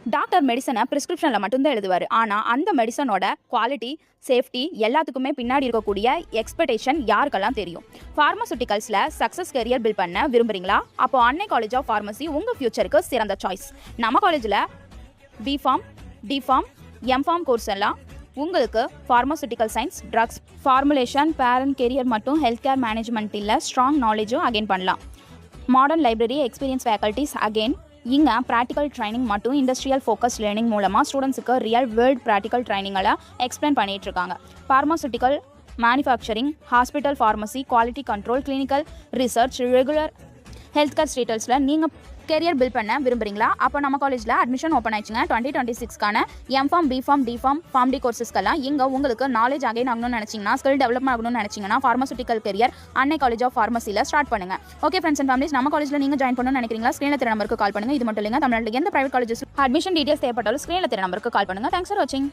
Doctor மெடிசனை ப்ரிஸ்கிரிப்ஷனில் மட்டும்தான் எழுதுவார். ஆனால் அந்த மெடிசனோட குவாலிட்டி, சேஃப்டி எல்லாத்துக்குமே பின்னாடி இருக்கக்கூடிய எக்ஸ்பெக்டேஷன் யாருக்கெல்லாம் தெரியும்? ஃபார்மசூட்டிக்கல்ஸில் சக்ஸஸ் கெரியர் பில்ட் பண்ண விரும்புகிறீங்களா? அப்போ அன்னை காலேஜ் ஆஃப் ஃபார்மசி உங்கள் ஃபியூச்சருக்கு சிறந்த சாய்ஸ். நம்ம காலேஜில் பிஃபார்ம், டிஃபார்ம், எம்ஃபார்ம் கோர்ஸ் எல்லாம் உங்களுக்கு pharmaceutical science, drugs, formulation, parent career மற்றும் ஹெல்த் கேர் மேனேஜ்மெண்ட் இல்லை ஸ்ட்ராங் நாலேஜும் அகெயின் பண்ணலாம். Modern library, experience faculties again இங்கே ப்ராக்டிக்கல் ட்ரைனிங் மற்றும் இண்டஸ்ட்ரியல் ஃபோக்கஸ் லேர்னிங் மூலமாக ஸ்டூடெண்ட்ஸுக்கு ரியல் வேர்ல்டு ப்ராக்டிக்கல் ட்ரைனிங்களை எக்ஸ்பிளைன் பண்ணிகிட்ருக்காங்க. Pharmaceutical manufacturing, hospital pharmacy, quality control, clinical research, regular health care ஸ்டேட்டஸில் நீங்கள் கெரியர் பில்ட் பண்ண விரும்புகிறீங்களா? அப்போ நம்ம காலேஜில் அட்மிஷன் ஓப்பன் ஆயிடுச்சுங்க. 2026க்கான M Pharm, B Pharm, D Pharm, Pharm D கோர்சஸ்க்கெல்லாம் இங்கே உங்களுக்கு நாலேஜ் அகைன் ஆகணும்னு நினச்சிங்கன்னா, ஸ்கில் டெவலப்மெண்ட் ஆகணும்னு நினச்சிங்கன்னா ஃபார்மசூட்டிக்கல் கெரியர் அன்னை காலேஜ் ஆஃப் ஃபார்மசியில் ஸ்டார்ட் பண்ணுங்கள். ஓகே ஃப்ரெண்ட்ஸ் அண்ட் ஃபேமிலிஸ், நம்ம காலேஜில் நீங்கள் ஜாயின் பண்ணணும்னு நினைக்கிறீங்களா? ஸ்க்ரீனில் தெரிய நம்பருக்கு கால் பண்ணுங்கள். இது மட்டும் இல்லைங்க, தமிழ்நாட்டில் எந்த பிரைவேட் காலேஜஸ் அட்மிஷன் டீடைல்ஸ் தேவைப்பட்டாலும் ஸ்க்ரீனில் தெரிய நம்பருக்கு கால் பண்ணுங்கள். தேங்க்ஸ் ஃபார் வாட்சிங்.